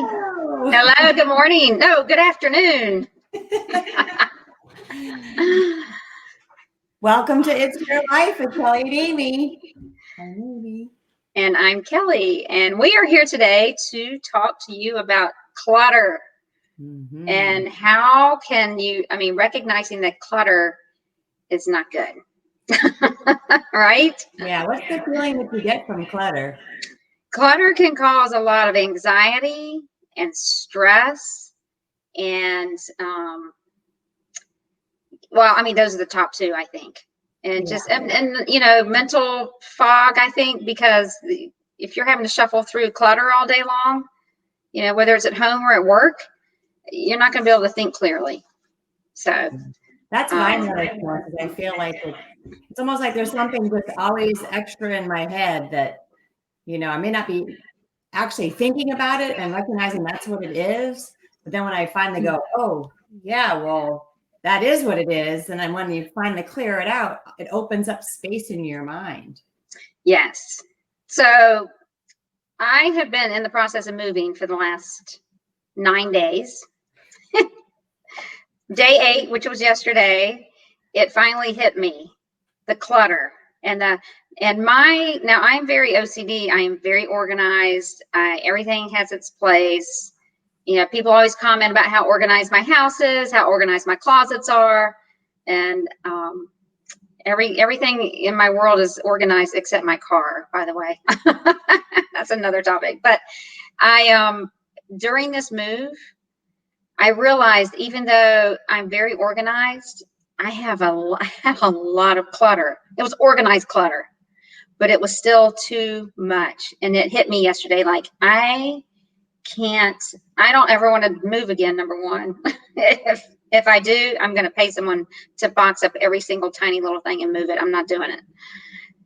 Hello, good morning. No, good afternoon. Welcome to It's Your Life with Kelly and Amy. I'm Amy. And I'm Kelly, and we are here today to talk to you about clutter and how can you, recognizing that clutter is not good, right? Yeah, what's the feeling that you get from clutter? Clutter can cause a lot of anxiety and stress and, those are the top two, I think. And mental fog, I think, because if you're having to shuffle through clutter all day long, whether it's at home or at work, you're not going to be able to think clearly. So that's what I noticed more, because I feel like it's almost like there's something just always extra in my head that, I may not be actually thinking about it and recognizing that's what it is. But then when I finally go, oh, yeah, well, that is what it is. And then when you finally clear it out, it opens up space in your mind. Yes. So I have been in the process of moving for the last 9 days. Day 8, which was yesterday, it finally hit me, the clutter. Now I'm very OCD. I am very organized. Everything has its place. People always comment about how organized my house is, how organized my closets are. And everything in my world is organized except my car, by the way. That's another topic. But during this move, I realized even though I'm very organized, I have a lot of clutter. It was organized clutter, but it was still too much. And it hit me yesterday, like I don't ever want to move again, number one. If I do, I'm going to pay someone to box up every single tiny little thing and move it. I'm not doing it.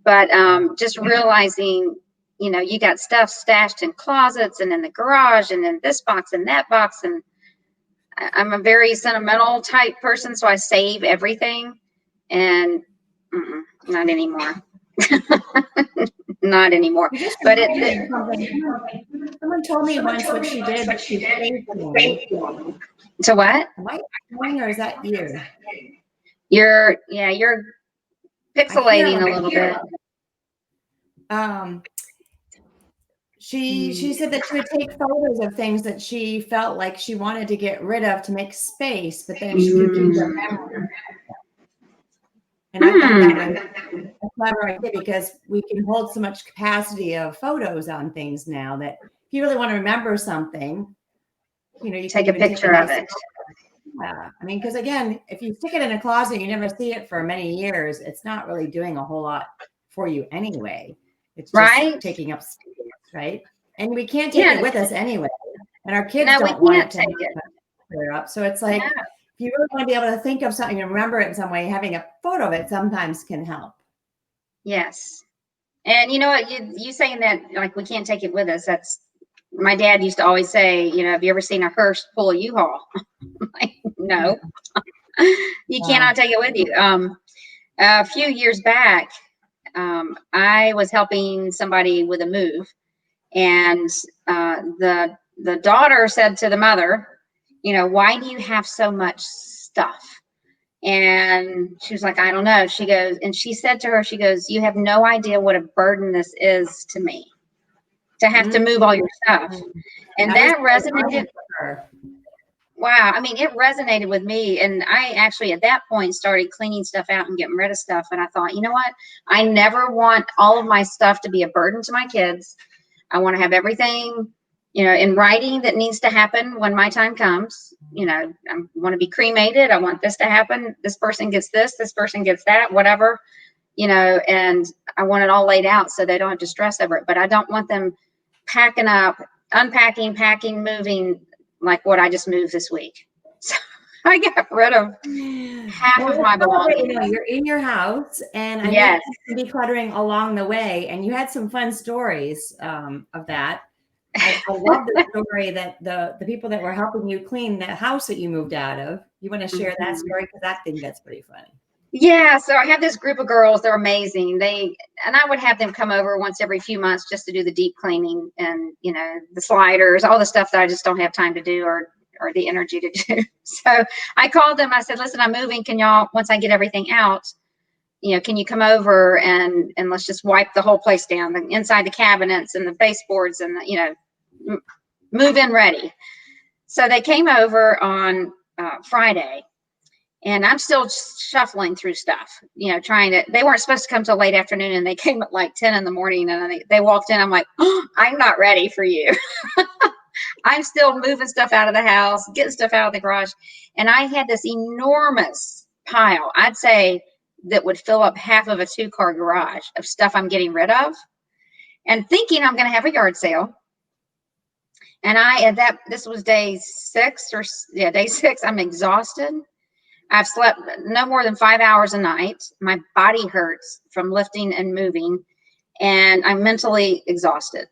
But just realizing, you got stuff stashed in closets and in the garage and in this box and that box. And I'm a very sentimental type person, so I save everything. And not anymore. Not anymore. But someone told me once what she did. To what? Am I going, or is that you? You're pixelating a little bit. She said that she would take photos of things that she felt like she wanted to get rid of to make space, but then she could keep them memory. And I thought that was a clever idea, because we can hold so much capacity of photos on things now that if you really want to remember something, you take a picture of it. Yeah, because again, if you stick it in a closet, you never see it for many years, it's not really doing a whole lot for you anyway. It's just taking up space, right? And we can't take it with us anyway. And our kids don't want to take it up. So it's like, if you really want to be able to think of something and remember it in some way, having a photo of it sometimes can help. Yes. And you know what, you saying that, like, we can't take it with us, that's, my dad used to always say, have you ever seen a hearse pull a U-Haul? Like, no. You cannot take it with you. A few years back, I was helping somebody with a move, and the daughter said to the mother, why do you have so much stuff? And she was like, I don't know. She goes, and she said to her, she goes, you have no idea what a burden this is to me, to have to move all your stuff. And that resonated. Wow. It resonated with me. And I actually, at that point, started cleaning stuff out and getting rid of stuff. And I thought, you know what? I never want all of my stuff to be a burden to my kids. I want to have everything, in writing that needs to happen when my time comes. I want to be cremated. I want this to happen. This person gets this person gets that, whatever, and I want it all laid out so they don't have to stress over it. But I don't want them packing up, unpacking, packing, moving, like what I just moved this week. So I got rid of half of my belongings. You're in your house, and I know decluttering along the way, and you had some fun stories of that. I love the story that the people that were helping you clean the house that you moved out of. You want to share that story, because I think that's pretty funny. Yeah, so I have this group of girls. They're amazing. And I would have them come over once every few months just to do the deep cleaning and, you know, the sliders, all the stuff that I just don't have time to do or the energy to do. So I called them. I said, listen, I'm moving. Can y'all, once I get everything out, you know, can you come over and let's just wipe the whole place down, the inside the cabinets and the baseboards and the, you know, move in ready. So they came over on Friday. And I'm still shuffling through stuff, you know, they weren't supposed to come till late afternoon and they came at like 10 in the morning and they walked in. I'm like, oh, I'm not ready for you. I'm still moving stuff out of the house, getting stuff out of the garage. And I had this enormous pile, I'd say that would fill up half of a 2-car garage of stuff I'm getting rid of and thinking I'm going to have a yard sale. And this was day 6 day 6. I'm exhausted. I've slept no more than 5 hours a night. My body hurts from lifting and moving, and I'm mentally exhausted.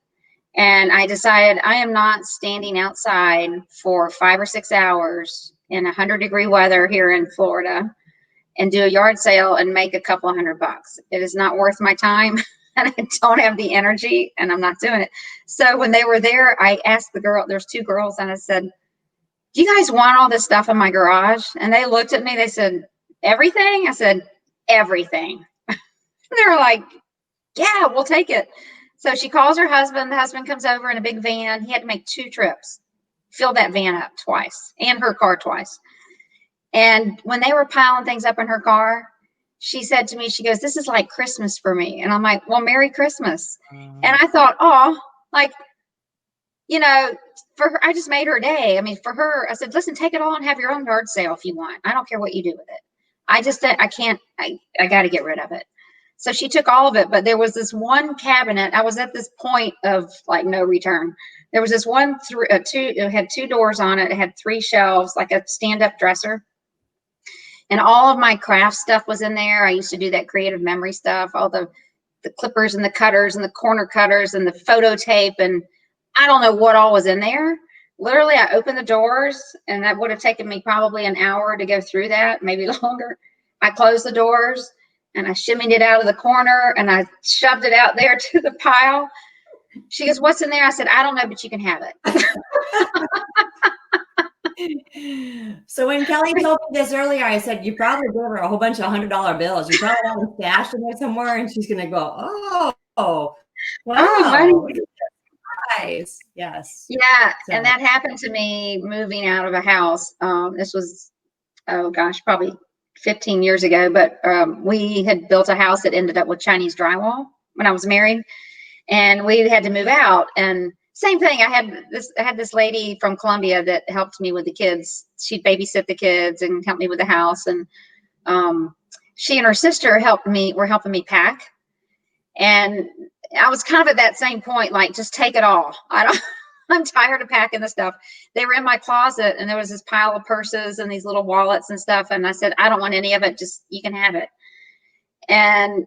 And I decided I am not standing outside for 5 or 6 hours in 100-degree weather here in Florida and do a yard sale and make a couple $100. It is not worth my time, and I don't have the energy, and I'm not doing it. So when they were there, I asked there's 2 girls, and I said, do you guys want all this stuff in my garage? And they looked at me, they said, everything? I said, everything. They were like, yeah, we'll take it. So she calls her husband. The husband comes over in a big van. He had to make 2 trips, fill that van up twice and her car twice. And when they were piling things up in her car, she said to me, she goes, this is like Christmas for me. And I'm like, well, Merry Christmas. And I thought, oh, like, you know, for her, I just made her day. I mean, for her, I said, listen, take it all and have your own yard sale if you want. I don't care what you do with it. I can't, I got to get rid of it. So she took all of it, but there was this one cabinet. I was at this point of like no return. There was this one, it had 2 doors on it. It had 3 shelves, like a stand-up dresser. And all of my craft stuff was in there. I used to do that creative memory stuff, all the clippers and the cutters and the corner cutters and the photo tape. And I don't know what all was in there. Literally, I opened the doors and that would have taken me probably an hour to go through that, maybe longer. I closed the doors and I shimmied it out of the corner and I shoved it out there to the pile. She goes, what's in there? I said, I don't know, but you can have it. So when Kelly told me this earlier, I said, you probably gave her a whole bunch of $100 bills. You probably have them stashed in there somewhere, and she's going to go, wow. Oh, Nice. Yes. Yeah. So. And that happened to me moving out of a house. This was, oh gosh, probably 15 years ago, but we had built a house that ended up with Chinese drywall when I was married, and we had to move out. And same thing, I had this lady from Columbia that helped me with the kids. She'd babysit the kids and help me with the house. And she and her sister were helping me pack. And I was kind of at that same point, like, just take it all. I'm tired of packing the stuff. They were in my closet and there was this pile of purses and these little wallets and stuff. And I said, I don't want any of it. Just, you can have it. And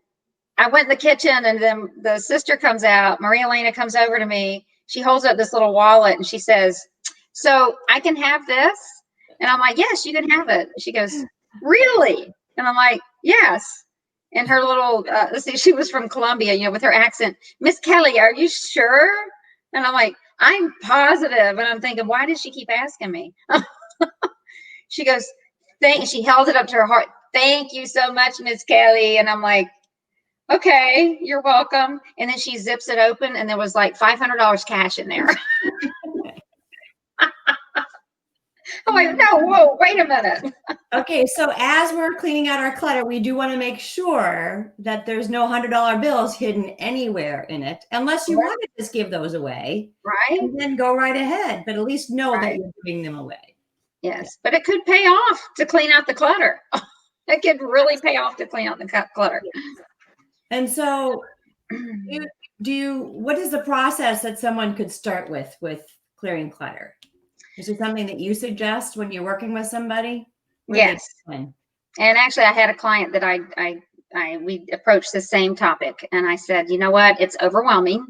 I went in the kitchen and then the sister comes out. Maria Elena comes over to me. She holds up this little wallet and she says, so I can have this? And I'm like, yes, you can have it. She goes, really? And I'm like, yes. And her little, let's see, she was from Columbia, you know, with her accent. Miss Kelly, are you sure? And I'm like, I'm positive. And I'm thinking, why does she keep asking me? She goes, she held it up to her heart. Thank you so much, Miss Kelly. And I'm like, okay, you're welcome. And then she zips it open and there was like $500 cash in there. I'm like, no, whoa, wait a minute. Okay, so as we're cleaning out our clutter, we do want to make sure that there's no $100 bills hidden anywhere in it, unless you want to just give those away. Right. And then go right ahead, but at least know that you're giving them away. Yes, but it could pay off to clean out the clutter. It could really pay off to clean out the clutter. And so what is the process that someone could start with clearing clutter? Is there something that you suggest when you're working with somebody? Yes. And actually I had a client that we approached the same topic and I said, you know what? It's overwhelming.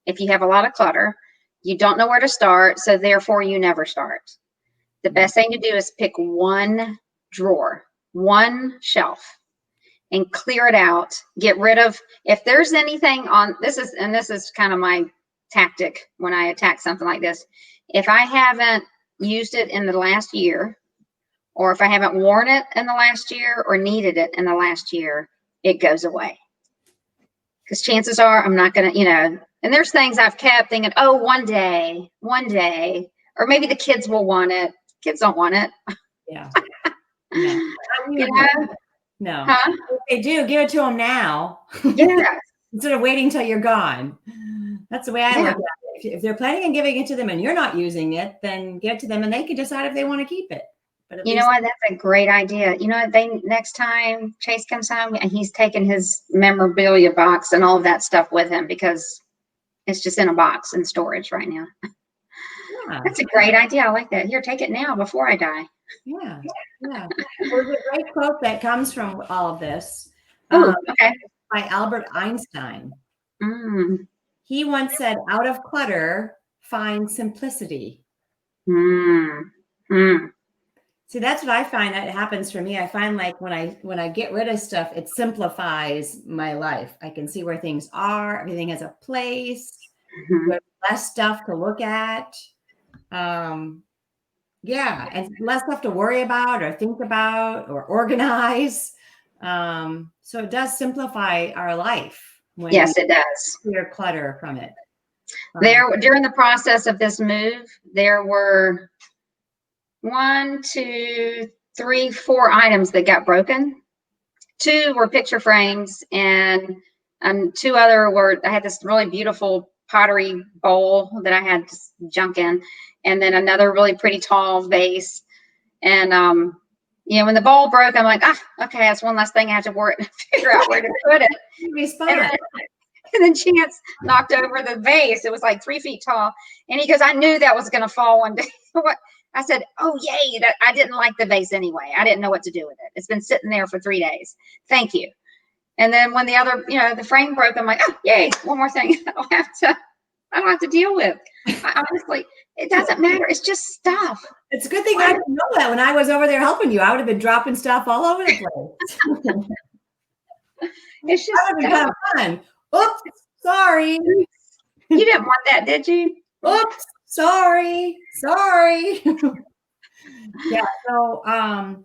If you have a lot of clutter, you don't know where to start. So therefore you never start. The best thing to do is pick one drawer, one shelf, and clear it out. Get rid of, if there's anything on, this is kind of my tactic when I attack something like this. If I haven't used it in the last year, or if I haven't worn it in the last year or needed it in the last year, it goes away. Because chances are I'm not going to, and there's things I've kept thinking, oh, one day, or maybe the kids will want it. Kids don't want it. Yeah. No. No. Huh? If they do, give it to them now. Yeah. Instead of waiting till you're gone. That's the way I look at it. If they're planning on giving it to them and you're not using it, then give it to them and they can decide if they want to keep it. But you know what? That's a great idea. You know what? Next time Chase comes home, he's taking his memorabilia box and all of that stuff with him because it's just in a box in storage right now. Yeah. That's a great idea. I like that. Here, take it now before I die. Yeah. Yeah. There's a great quote that comes from all of this. Okay. By Albert Einstein. Mm. He once said, out of clutter, find simplicity. Mm. Mm. See, that's what I find that happens for me. I find like when I get rid of stuff, it simplifies my life. I can see where things are. Everything has a place. Mm-hmm. There's less stuff to look at. Yeah, and less stuff to worry about or think about or organize. So it does simplify our life. Yes, it does. Clear clutter from it. During the process of this move, there were 1, 2, 3, 4 items that got broken. 2 were picture frames, and 2 other were, I had this really beautiful pottery bowl that I had junk in, and then another really pretty tall vase. And when the bowl broke, I'm like, okay, that's one less thing I have to worry figure out where to put it. And then Chance knocked over the vase. It was like 3 feet tall, and he goes, I knew that was going to fall one day. I said, oh, yay, that I didn't like the vase anyway. I didn't know what to do with it. It's been sitting there for 3 days. Thank you. And then when the other, the frame broke, I'm like, oh, yay, one more thing I don't have to deal with. Honestly, it doesn't matter. It's just stuff. It's a good thing I didn't know that when I was over there helping you. I would have been dropping stuff all over the place. It's just kind of fun. Oops, sorry. You didn't want that, did you? Oops, sorry. Yeah, so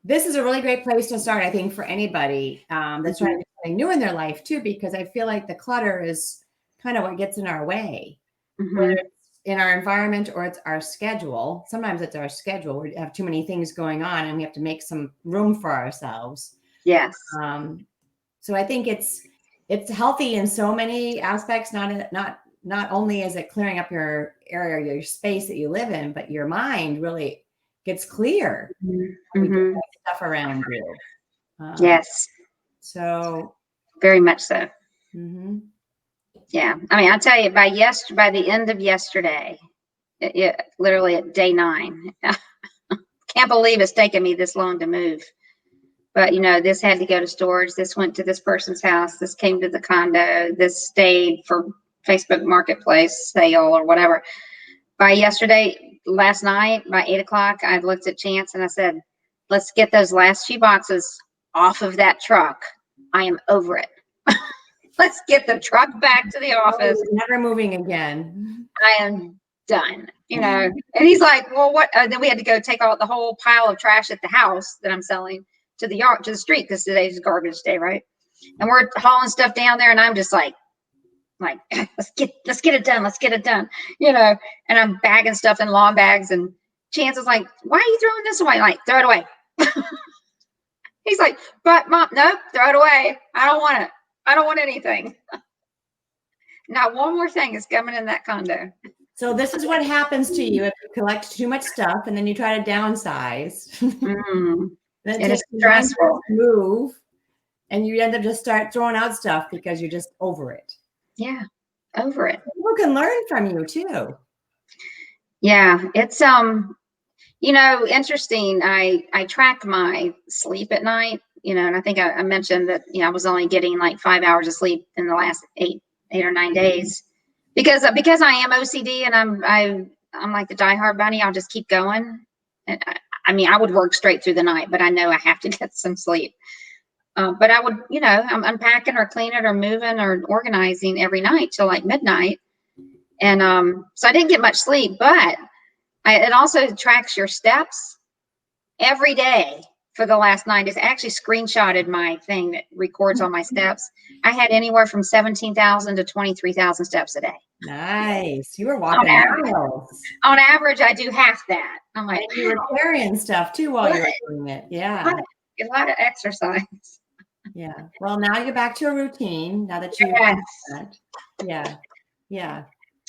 this is a really great place to start, I think, for anybody that's trying to do something new in their life too, because I feel like the clutter is kind of what gets in our way, whether it's in our environment or it's our schedule. Sometimes it's our schedule. We have too many things going on and we have to make some room for ourselves. Yes. So I think it's healthy in so many aspects. Not only is it clearing up your area, your space that you live in, but your mind really gets clear. Stuff around you. Yes. So very much so. Yeah. I mean, I'll tell you, by the end of yesterday, it literally at day 9, can't believe it's taken me this long to move. But, this had to go to storage. This went to this person's house. This came to the condo. This stayed for Facebook Marketplace sale or whatever. By last night, by 8 o'clock, I looked at Chance and I said, let's get those last few boxes off of that truck. I am over it. Let's get the truck back to the office. Never moving again. I am done. And he's like, well, what? Then we had to go take out the whole pile of trash at the house that I'm selling to the street, because today's garbage day, right? And we're hauling stuff down there, and I'm just like, let's get it done, and I'm bagging stuff in lawn bags, and Chance is like, why are you throwing this away? Like, throw it away. He's like, but Mom, no, throw it away. I don't want it. I don't want anything. Not one more thing is coming in that condo. So this is what happens to you if you collect too much stuff and then you try to downsize. It is stressful. Move, and you end up just start throwing out stuff because you're just over it. Yeah, over it. People can learn from you too. Yeah, it's interesting. I track my sleep at night, and I think I mentioned that I was only getting like 5 hours of sleep in the last 8 or 9 days because I am OCD and I'm like the diehard bunny. I'll just keep going. And I would work straight through the night, but I know I have to get some sleep. But I would, I'm unpacking or cleaning or moving or organizing every night till like midnight. And so I didn't get much sleep, but it also tracks your steps every day for the last 9 days. I actually screenshotted my thing that records all my steps. I had anywhere from 17,000 to 23,000 steps a day. Nice. You were walking miles. On average, I do half that. I'm like, and you were carrying stuff too while you were doing it. Yeah. A lot of exercise. Yeah. Well, now you're back to a routine now that you Yes. that. Yeah. Yeah.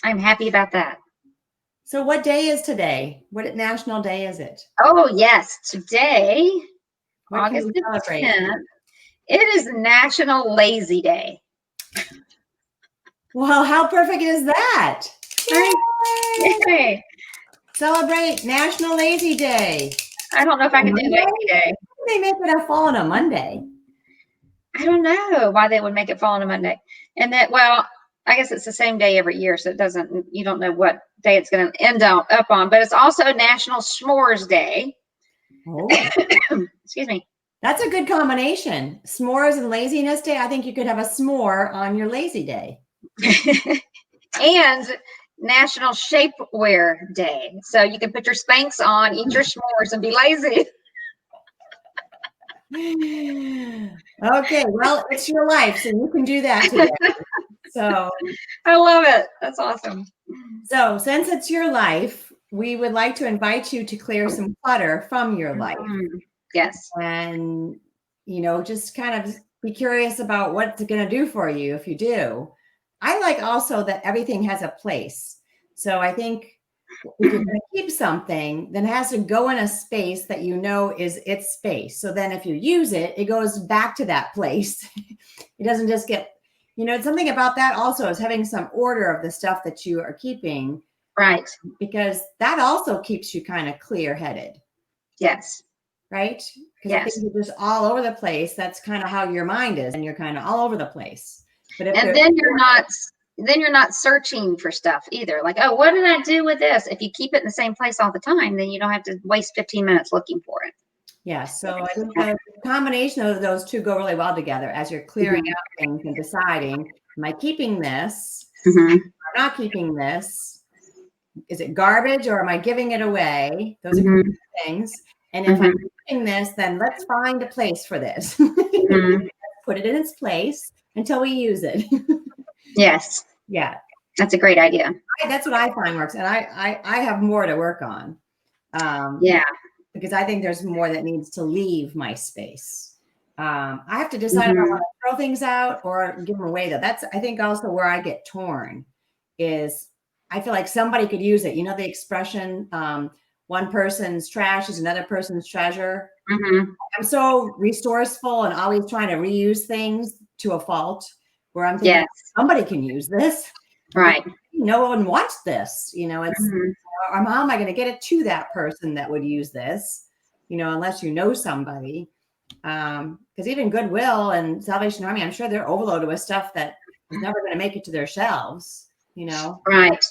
I'm happy about that. So what day is today? What national day is it? Oh, yes. Today, What August the 10th, it is National Lazy Day. Well, how perfect is that? Yay. Celebrate National Lazy Day. I don't know if I can do Lazy Day. They make it fall on a Monday. I don't know why they would make it fall on a Monday. And that, well, I guess it's the same day every year, so you don't know what day it's going to end up on. But it's also National S'mores Day. Oh. Excuse me. That's a good combination. S'mores and laziness day. I think you could have a s'more on your lazy day. And National Shapewear Day. So you can put your Spanx on, eat your s'mores, and be lazy. Okay, well, it's your life, so you can do that today. So I love it. That's awesome. So since it's your life, we would like to invite you to clear some clutter from your life. Yes. And, just kind of be curious about what it's going to do for you if you do. I like also that everything has a place. So I think if you're going to keep something, then it has to go in a space that is its space. So then if you use it, it goes back to that place. It doesn't just get, something about that also is having some order of the stuff that you are keeping. Right. Because that also keeps you kind of clear-headed. Yes. Right? Because I think you're just all over the place. That's kind of how your mind is, and you're kind of all over the place. But then you're not searching for stuff either. Like, oh, what did I do with this? If you keep it in the same place all the time, then you don't have to waste 15 minutes looking for it. Yeah. So I think the combination of those two go really well together as you're clearing out things and deciding, am I keeping this? Am I not keeping this? Is it garbage or am I giving it away? Those are things. And if I'm keeping this, then let's find a place for this. Put it in its place until we use it. Yes. Yeah. That's a great idea. That's what I find works. And I have more to work on. Yeah. Because I think there's more that needs to leave my space. I have to decide if I want to throw things out or give them away, though. That's, I think, also where I get torn is I feel like somebody could use it. You know, the expression, one person's trash is another person's treasure. I'm so resourceful and always trying to reuse things to a fault where I'm thinking somebody can use this. Right. No one wants this. It's or how am I going to get it to that person that would use this? Unless you know somebody. Because even Goodwill and Salvation Army, I'm sure they're overloaded with stuff that is never going to make it to their shelves. Right.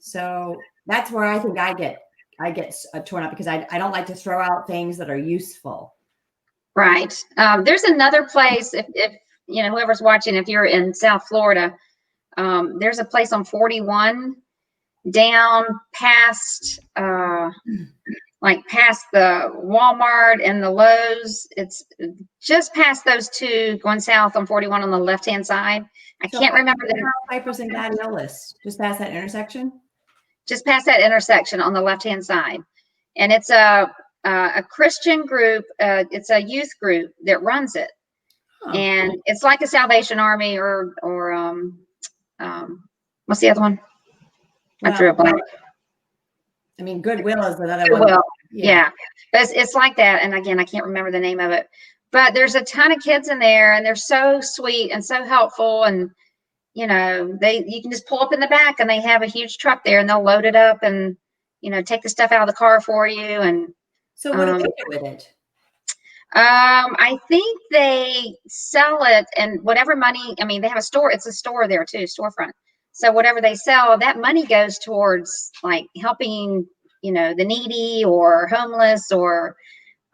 So that's where I think I get torn up because I don't like to throw out things that are useful. Right. There's another place if whoever's watching, if you're in South Florida, there's a place on 41 down past past the Walmart and the Lowe's. It's just past those two going south on 41 on the left-hand side. I can't remember the Cypress and Gladiolus, just past that intersection. Just past that intersection on the left-hand side. And it's a Christian group. It's a youth group that runs it. And it's like a Salvation Army or what's the other one? I drew a blank. I mean, Goodwill is another one. Goodwill. Yeah. But it's like that. And again, I can't remember the name of it. But there's a ton of kids in there and they're so sweet and so helpful. And, you can just pull up in the back and they have a huge truck there and they'll load it up and, take the stuff out of the car for you. And so what do they do with it? I think they sell it and whatever money, they have a store. It's a store there too, storefront. So whatever they sell, that money goes towards like helping, the needy or homeless or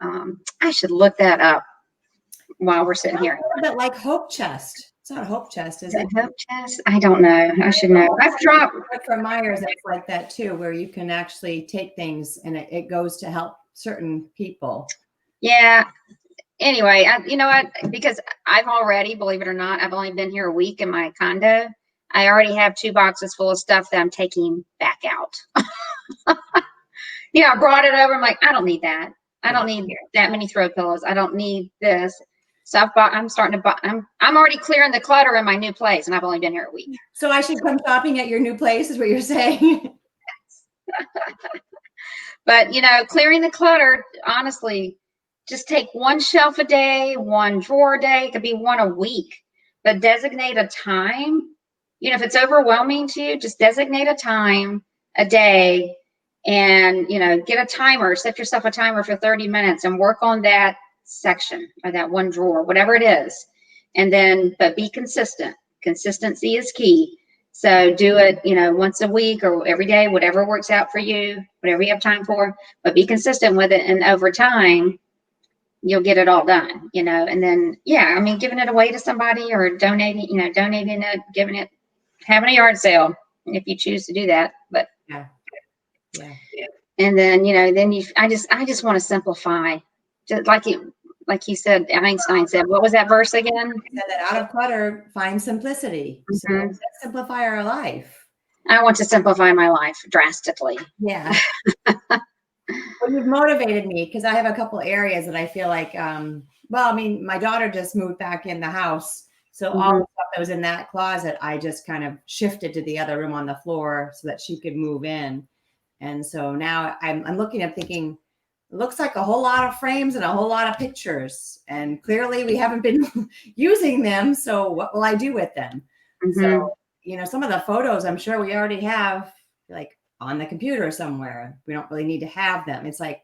I should look that up. while we're sitting here. A little bit like Hope Chest. It's not a Hope Chest, is it? Hope Chest? I don't know. I should know. I've dropped. For Myers, it's like that too, where you can actually take things and it goes to help certain people. Yeah. Anyway, you know what? Because I've already, believe it or not, I've only been here a week in my condo. I already have 2 boxes full of stuff that I'm taking back out. I brought it over. I'm like, I don't need that. I don't need that many throw pillows. I don't need this. So I'm starting to buy. I'm already clearing the clutter in my new place, and I've only been here a week. So I should come shopping at your new place, is what you're saying? But clearing the clutter, honestly, just take 1 shelf a day, 1 drawer a day. It could be 1 a week, but designate a time. If it's overwhelming to you, just designate a time a day, and get a timer. Set yourself a timer for 30 minutes and work on that section or that 1 drawer, whatever it is. And then, but be consistent. Consistency is key. So do it, once a week or every day, whatever works out for you, whatever you have time for, but be consistent with it. And over time, you'll get it all done, and then, giving it away to somebody or donating it, giving it, having a yard sale if you choose to do that. But yeah. And then, I just want to simplify, just like you said, Einstein said, what was that verse again? He said that out of clutter, find simplicity. So let's simplify our life. I want to simplify my life drastically. Yeah. Well, you've motivated me because I have a couple areas that I feel like, my daughter just moved back in the house. So all the stuff that was in that closet, I just kind of shifted to the other room on the floor so that she could move in. And so now I'm looking at thinking, it looks like a whole lot of frames and a whole lot of pictures. And clearly we haven't been using them. So what will I do with them? So, some of the photos I'm sure we already have like on the computer somewhere. We don't really need to have them. It's like,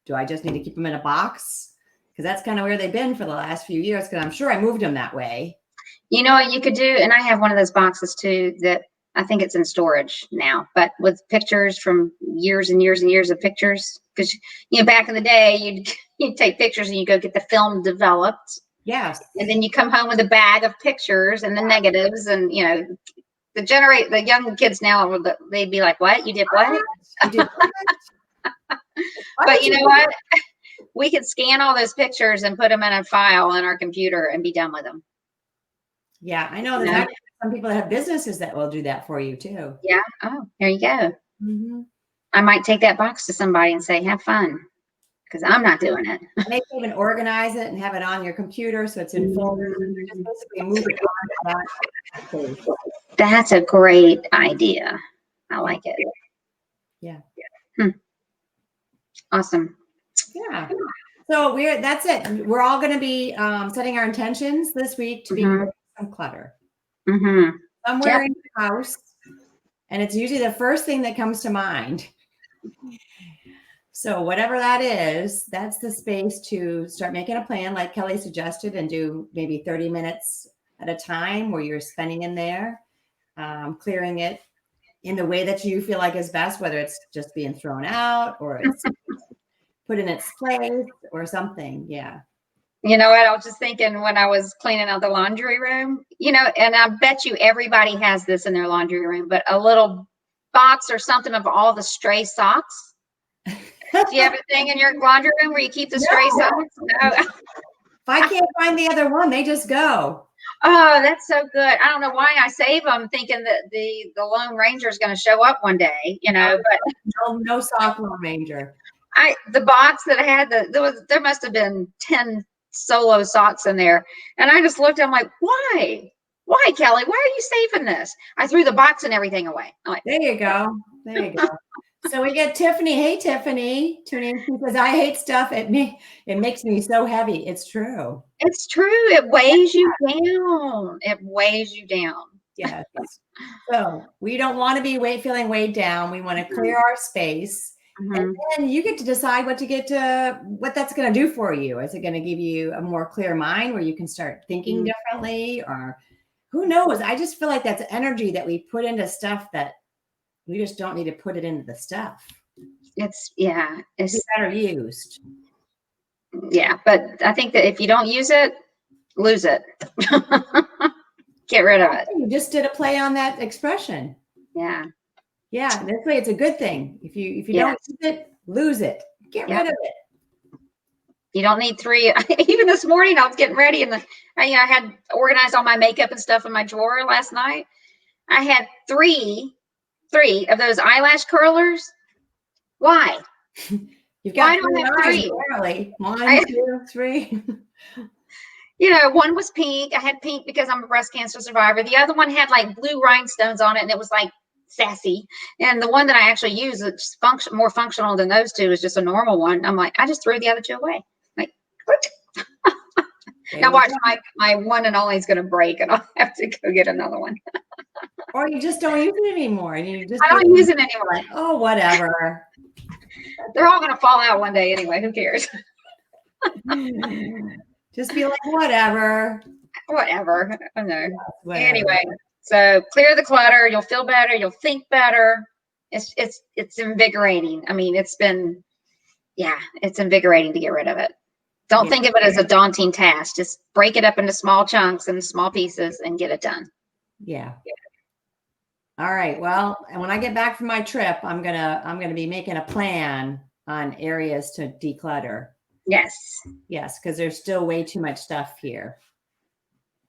do I just need to keep them in a box? Because that's kind of where they've been for the last few years. Because I'm sure I moved them that way. You know what you could do? And I have one of those boxes too that I think it's in storage now, but with pictures from years and years and years of pictures. Because, back in the day, you'd take pictures and you go get the film developed. Yes. And then you come home with a bag of pictures and the negatives and, the young kids now, they'd be like, what? You did what? You did what? But you know what? We could scan all those pictures and put them in a file in our computer and be done with them. Yeah, I know there's some people that have businesses that will do that for you too. Yeah. Oh, there you go. I might take that box to somebody and say, have fun, because I'm not doing it. Maybe even organize it and have it on your computer so it's in folders. Just basically move it on to that. That's a great idea. I like it. Yeah. Awesome. Yeah. So that's it. We're all going to be setting our intentions this week to be some clutter. Somewhere in the house. And it's usually the first thing that comes to mind. So whatever that is, that's the space to start making a plan like Kelly suggested and do maybe 30 minutes at a time where you're spending in there, clearing it in the way that you feel like is best, whether it's just being thrown out or it's put in its place or something. Yeah. You know what? I was just thinking when I was cleaning out the laundry room, and I bet you everybody has this in their laundry room, but a little box or something of all the stray socks. Do you have a thing in your laundry room where you keep the stray socks? No. If I can't find the other one, they just go. Oh, that's so good. I don't know why I save them thinking that the Lone Ranger is going to show up one day, but no sock Lone Ranger. The box that I had, there must have been 10 solo socks in there. And I just looked, I'm like, why, Kelly, why are you saving this? I threw the box and everything away. I'm like, there you go. So we get Tiffany. Hey, Tiffany. Tuning. She says, I hate stuff. It makes me so heavy. It's true. It's true. It weighs you down. It weighs you down. Yes. So we don't want to be feeling weighed down. We want to clear our space. And then you get to decide what that's going to do for you. Is it going to give you a more clear mind where you can start thinking differently, or who knows? I just feel like that's energy that we put into stuff that we just don't need to put it into the stuff. It's better used. Yeah. But I think that if you don't use it, lose it. Get rid of it. You just did a play on that expression. Yeah. Yeah, this way it's a good thing. If you Yes. don't use it, lose it. Get rid of it. You don't need 3. Even this morning, I was getting ready, and I had organized all my makeup and stuff in my drawer last night. I had three of those eyelash curlers. Why? You've got Why do I have 3? Apparently. 1, 2, 3. One was pink. I had pink because I'm a breast cancer survivor. The other one had like blue rhinestones on it, and it was like sassy. And the one that I actually use, it's more functional than those 2, is just a normal one. I'm like, I just threw the other 2 away. Like, what? Now watch, my one and only is going to break, and I'll have to go get another one. Or you just don't use it anymore, and you just I don't use it anymore. Like, oh, whatever. They're all going to fall out one day anyway. Who cares? Just be like, whatever. Whatever. I know. Whatever. Anyway, so clear the clutter. You'll feel better. You'll think better. It's invigorating. I mean, it's invigorating to get rid of it. Don't think of it as a daunting task. Just break it up into small chunks and small pieces and get it done. Yeah. All right. Well, and when I get back from my trip, I'm gonna be making a plan on areas to declutter. Yes. Yes, because there's still way too much stuff here.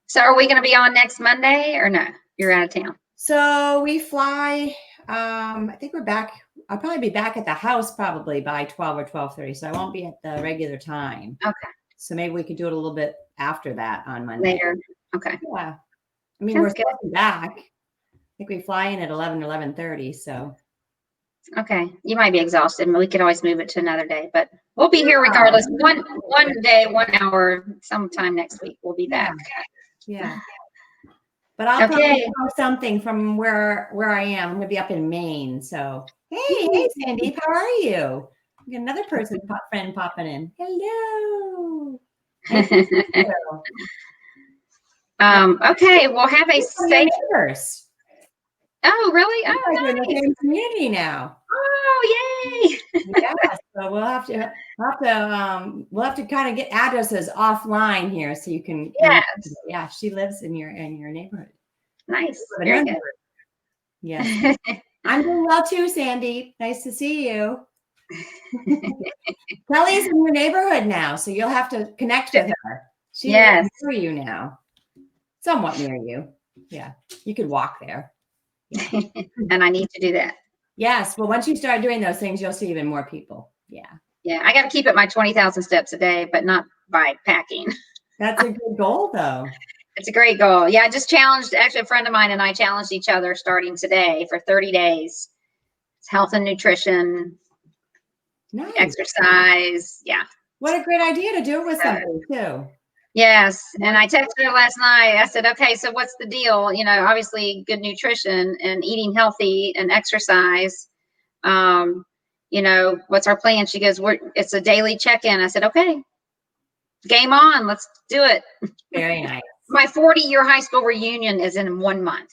So are we going to be on next Monday or no? You're out of town. So we fly. I think we're back. I'll probably be back at the house probably by 12 or 12:30. So I won't be at the regular time. Okay. So maybe we could do it a little bit after that on Monday. Later. Okay. Yeah. I mean, we're supposed to be back. I think we fly in at 11 or 11:30. So. Okay. You might be exhausted, but we could always move it to another day. But we'll be here regardless. One day, 1 hour, sometime next week, we'll be back. Yeah. But I'll probably know something from where I am. I'm gonna be up in Maine. So hey Sandy, how are you? We got another friend popping in. Hello. Okay, we'll have a safe. Oh, really? Oh, we're in the same community now. Oh, yay! Yeah, so we'll have to kind of get addresses offline here so you can. Yes. Yeah, she lives in your neighborhood. Nice. Very good. Yes. I'm doing well too, Sandy. Nice to see you. Kelly's in your neighborhood now, so you'll have to connect with her. She lives near you now. Somewhat near you. Yeah. You could walk there. Yeah. And I need to do that. Yes. Well, once you start doing those things, you'll see even more people. Yeah. Yeah. I got to keep at my 20,000 steps a day, but not by packing. That's a good goal, though. It's a great goal. Yeah. I just challenged, actually, a friend of mine and I challenged each other starting today for 30 days. It's health and nutrition, exercise. Yeah. What a great idea to do it with somebody, too. Yes. And I texted her last night. I said, okay, so what's the deal? You know, obviously good nutrition and eating healthy and exercise. You know, what's our plan? She goes, it's a daily check-in. I said, okay, game on. Let's do it. Very nice. My 40-year high school reunion is in 1 month.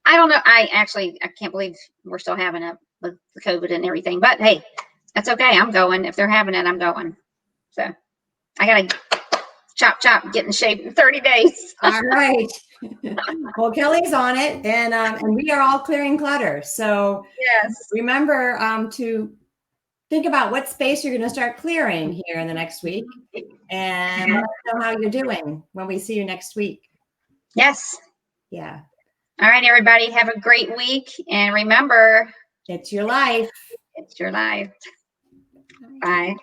I don't know. I can't believe we're still having it with the COVID and everything, but hey, that's okay. I'm going. If they're having it, I'm going. So I got to chop, get in shape in 30 days. All right. Well, Kelly's on it, and we are all clearing clutter. So yes, remember to think about what space you're going to start clearing here in the next week, and let us know how you're doing when we see you next week. Yes. Yeah. All right, everybody. Have a great week, and remember, it's your life. It's your life. Bye.